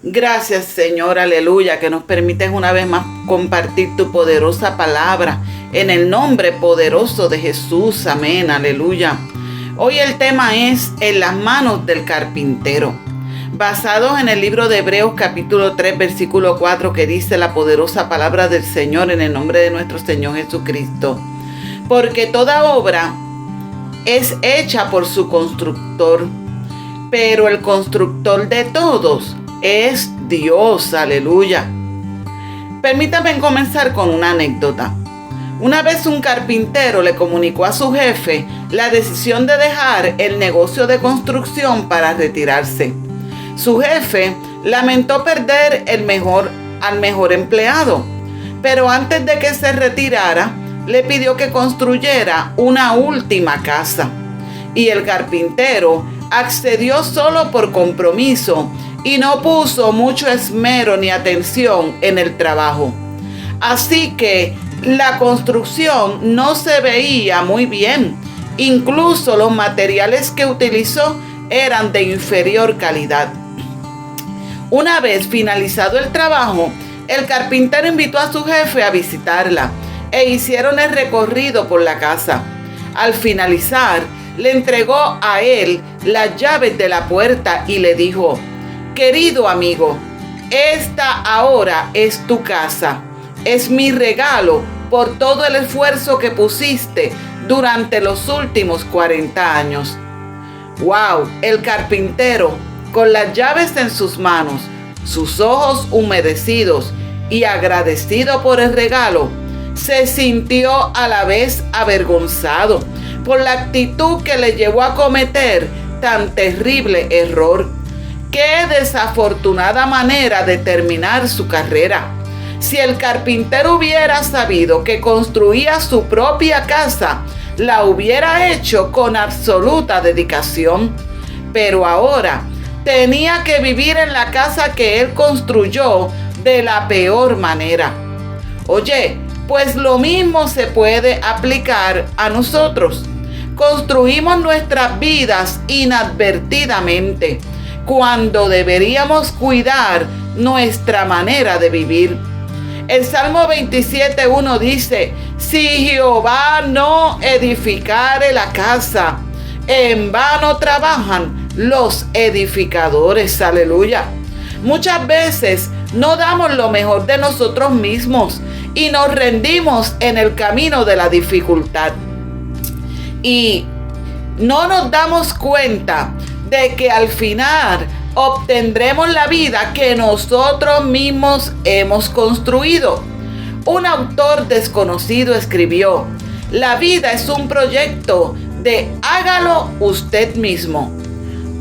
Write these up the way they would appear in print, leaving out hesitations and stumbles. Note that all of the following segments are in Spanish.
Gracias, Señor, aleluya, que nos permites una vez más compartir tu poderosa palabra en el nombre poderoso de Jesús. Amén, aleluya. Hoy el tema es en las manos del carpintero, basados en el libro de Hebreos capítulo 3, versículo 4, que dice la poderosa palabra del Señor en el nombre de nuestro Señor Jesucristo. Porque toda obra es hecha por su constructor, pero el constructor de todos es Dios, aleluya. Permítame comenzar con una anécdota. Una vez un carpintero le comunicó a su jefe la decisión de dejar el negocio de construcción para retirarse. Su jefe lamentó perder al mejor empleado, pero antes de que se retirara, le pidió que construyera una última casa. Y el carpintero accedió solo por compromiso y no puso mucho esmero ni atención en el trabajo. Así que la construcción no se veía muy bien. Incluso los materiales que utilizó eran de inferior calidad. Una vez finalizado el trabajo, el carpintero invitó a su jefe a visitarla e hicieron el recorrido por la casa. Al finalizar, le entregó a él las llaves de la puerta y le dijo: querido amigo, esta ahora es tu casa. Es mi regalo por todo el esfuerzo que pusiste durante los últimos 40 años. ¡Wow! El carpintero, con las llaves en sus manos, sus ojos humedecidos y agradecido por el regalo, se sintió a la vez avergonzado por la actitud que le llevó a cometer tan terrible error. ¡Qué desafortunada manera de terminar su carrera! Si el carpintero hubiera sabido que construía su propia casa, la hubiera hecho con absoluta dedicación. Pero ahora tenía que vivir en la casa que él construyó de la peor manera. Oye, pues lo mismo se puede aplicar a nosotros. Construimos nuestras vidas inadvertidamente, cuando deberíamos cuidar nuestra manera de vivir. El Salmo 27:1 dice: si Jehová no edificare la casa, en vano trabajan los edificadores. Aleluya. Muchas veces no damos lo mejor de nosotros mismos y nos rendimos en el camino de la dificultad. Y no nos damos cuenta de que al final obtendremos la vida que nosotros mismos hemos construido. Un autor desconocido escribió: la vida es un proyecto de hágalo usted mismo.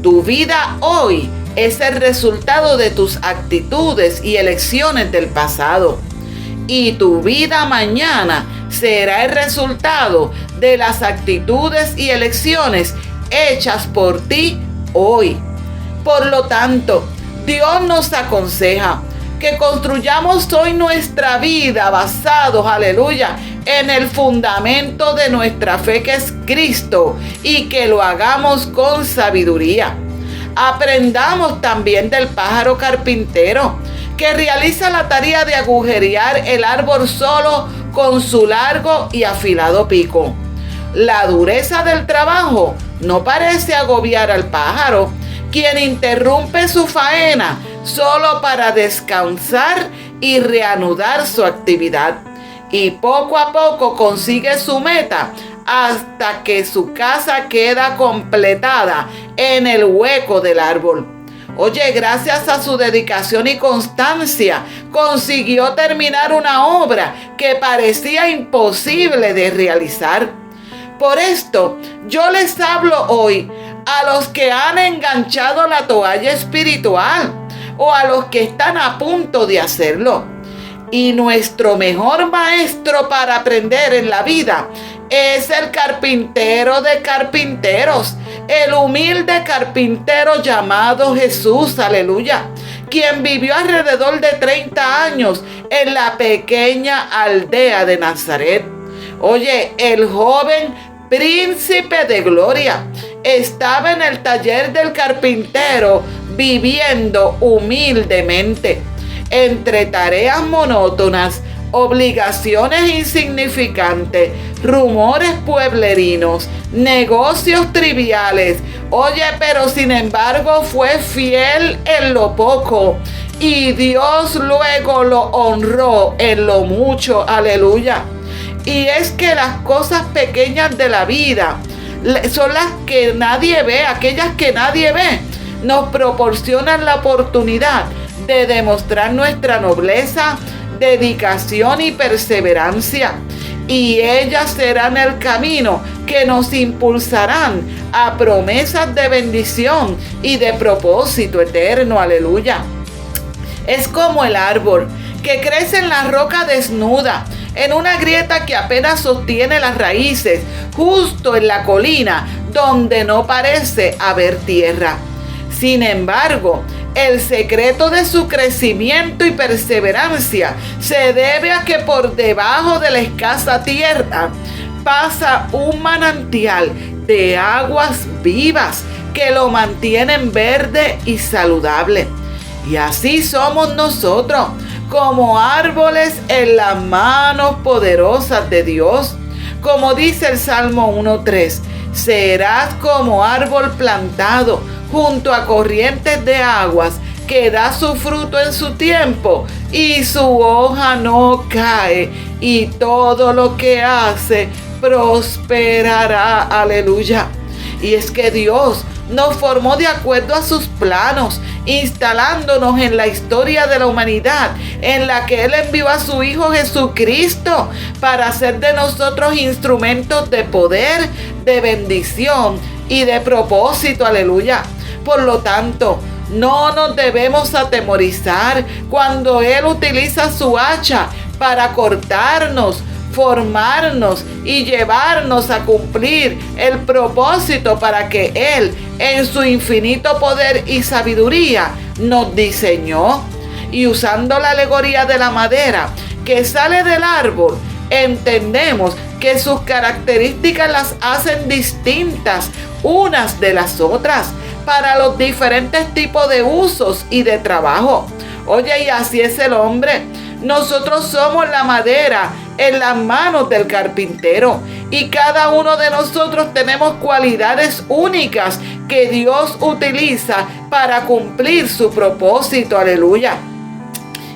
Tu vida hoy es el resultado de tus actitudes y elecciones del pasado. Y tu vida mañana será el resultado de las actitudes y elecciones hechas por ti hoy. Por lo tanto, Dios nos aconseja que construyamos hoy nuestra vida basados, aleluya, en el fundamento de nuestra fe, que es Cristo, y que lo hagamos con sabiduría. Aprendamos también del pájaro carpintero, que realiza la tarea de agujerear el árbol solo con su largo y afilado pico. La dureza del trabajo no parece agobiar al pájaro, quien interrumpe su faena solo para descansar y reanudar su actividad. Y poco a poco consigue su meta hasta que su casa queda completada en el hueco del árbol. Oye, gracias a su dedicación y constancia, consiguió terminar una obra que parecía imposible de realizar. Por esto, yo les hablo hoy a los que han enganchado la toalla espiritual o a los que están a punto de hacerlo. Y nuestro mejor maestro para aprender en la vida es el carpintero de carpinteros, el humilde carpintero llamado Jesús, aleluya, quien vivió alrededor de 30 años en la pequeña aldea de Nazaret. Oye, el joven príncipe de gloria estaba en el taller del carpintero viviendo humildemente. Entre tareas monótonas, obligaciones insignificantes, rumores pueblerinos, negocios triviales. Oye, pero sin embargo fue fiel en lo poco y Dios luego lo honró en lo mucho. Aleluya. Y es que las cosas pequeñas de la vida son las que nadie ve, aquellas que nadie ve, nos proporcionan la oportunidad de demostrar nuestra nobleza, dedicación y perseverancia. Y ellas serán el camino que nos impulsarán a promesas de bendición y de propósito eterno. Aleluya. Es como el árbol que crece en la roca desnuda, en una grieta que apenas sostiene las raíces, justo en la colina donde no parece haber tierra. Sin embargo, el secreto de su crecimiento y perseverancia se debe a que por debajo de la escasa tierra pasa un manantial de aguas vivas que lo mantienen verde y saludable. Y así somos nosotros, como árboles en las manos poderosas de Dios. Como dice el Salmo 1:3, serás como árbol plantado junto a corrientes de aguas, que da su fruto en su tiempo y su hoja no cae, y todo lo que hace prosperará. Aleluya. Y es que Dios nos formó de acuerdo a sus planos, instalándonos en la historia de la humanidad, en la que Él envió a su Hijo Jesucristo para hacer de nosotros instrumentos de poder, de bendición y de propósito. Aleluya. Por lo tanto, no nos debemos atemorizar cuando Él utiliza su hacha para cortarnos, formarnos y llevarnos a cumplir el propósito para que Él, en su infinito poder y sabiduría, nos diseñó. Y usando la alegoría de la madera que sale del árbol, entendemos que sus características las hacen distintas unas de las otras para los diferentes tipos de usos y de trabajo. Oye, y así es el hombre. Nosotros somos la madera en las manos del carpintero, y cada uno de nosotros tenemos cualidades únicas que Dios utiliza para cumplir su propósito. Aleluya.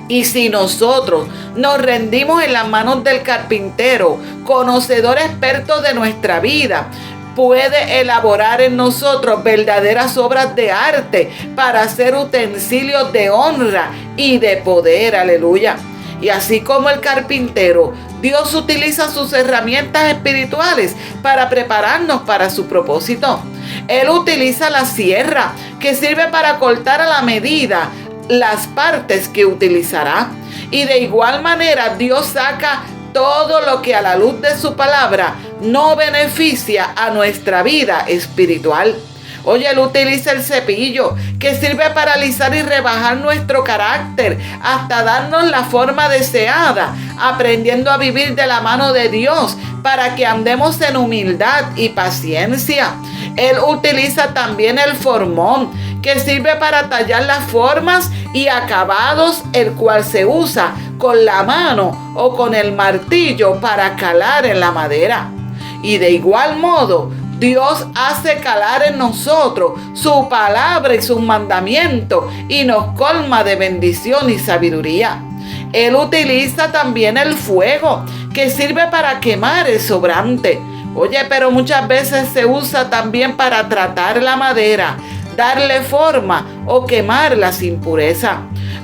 Y si nosotros nos rendimos en las manos del carpintero, conocedor experto de nuestra vida, puede elaborar en nosotros verdaderas obras de arte para hacer utensilios de honra y de poder. Aleluya. Y así como el carpintero, Dios utiliza sus herramientas espirituales para prepararnos para su propósito. Él utiliza la sierra, que sirve para cortar a la medida las partes que utilizará. Y de igual manera, Dios saca todo lo que a la luz de su palabra no beneficia a nuestra vida espiritual. Oye, Él utiliza el cepillo, que sirve para alisar y rebajar nuestro carácter hasta darnos la forma deseada, aprendiendo a vivir de la mano de Dios para que andemos en humildad y paciencia. Él utiliza también el formón, que sirve para tallar las formas y acabados, el cual se usa con la mano o con el martillo para calar en la madera. Y de igual modo, Dios hace calar en nosotros su palabra y sus mandamientos, y nos colma de bendición y sabiduría. Él utiliza también el fuego, que sirve para quemar el sobrante. Oye, pero muchas veces se usa también para tratar la madera, darle forma o quemar las impurezas.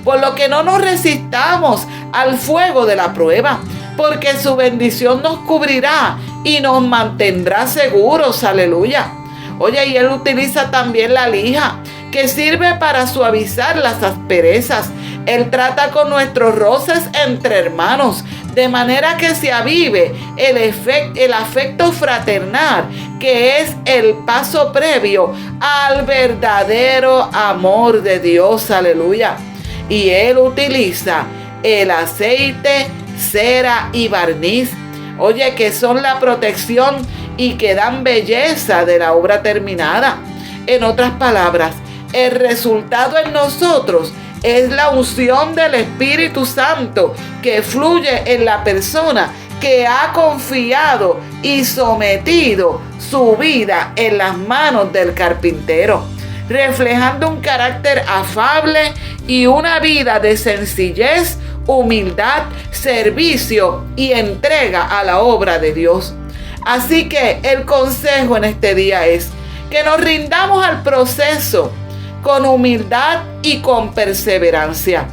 Por lo que no nos resistamos al fuego de la prueba, porque su bendición nos cubrirá y nos mantendrá seguros. Aleluya. Oye, y Él utiliza también la lija, que sirve para suavizar las asperezas. Él trata con nuestros roces entre hermanos, de manera que se avive el afecto fraternal, que es el paso previo al verdadero amor de Dios. Aleluya. Y Él utiliza el aceite, cera y barniz, oye, que son la protección y que dan belleza de la obra terminada. En otras palabras, El resultado en nosotros es la unción del Espíritu Santo que fluye en la persona que ha confiado y sometido su vida en las manos del carpintero, reflejando un carácter afable y una vida de sencillez, humildad, servicio y entrega a la obra de Dios. Así que el consejo en este día es que nos rindamos al proceso con humildad y con perseverancia,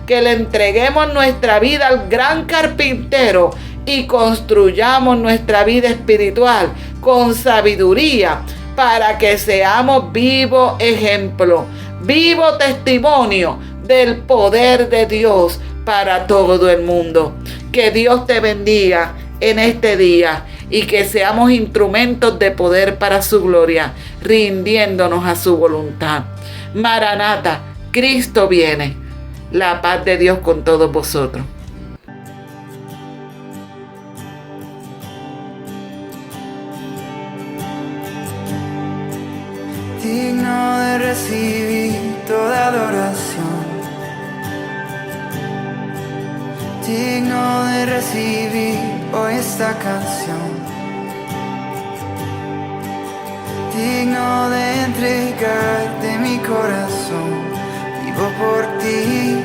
que le entreguemos nuestra vida al gran carpintero y construyamos nuestra vida espiritual con sabiduría para que seamos vivo ejemplo, vivo testimonio del poder de Dios para todo el mundo. Que Dios te bendiga en este día y que seamos instrumentos de poder para su gloria, rindiéndonos a su voluntad. Maranata, Cristo viene. La paz de Dios con todos vosotros. Digno de recibir toda adoración, digno de recibir hoy esta canción, digno de entregarte mi corazón, vivo por ti.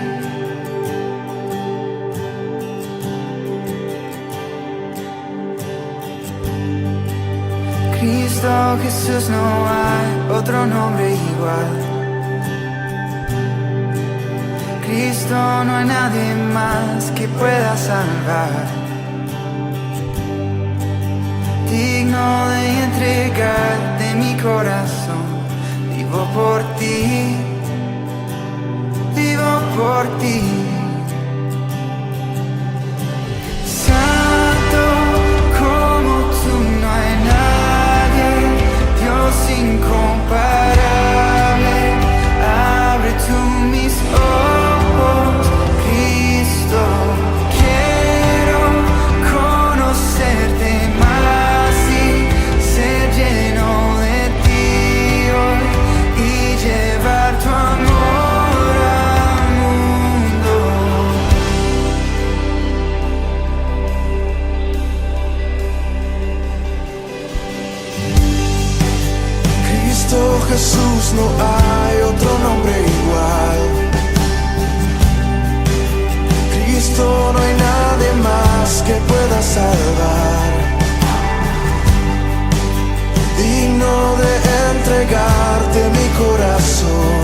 Cristo Jesús, no hay otro nombre igual. Cristo, no hay nadie más que pueda salvar. Digno de entregarte mi corazón, vivo por ti, vivo por ti. Santo como tú no hay nadie, Dios incomparable. Abre tú mis ojos, Cristo, quiero conocerte más y ser lleno de ti hoy y llevar tu amor al mundo. Cristo Jesús, no hay otro nombre igual. Cristo, no hay nadie más que pueda salvar. Digno de entregarte mi corazón,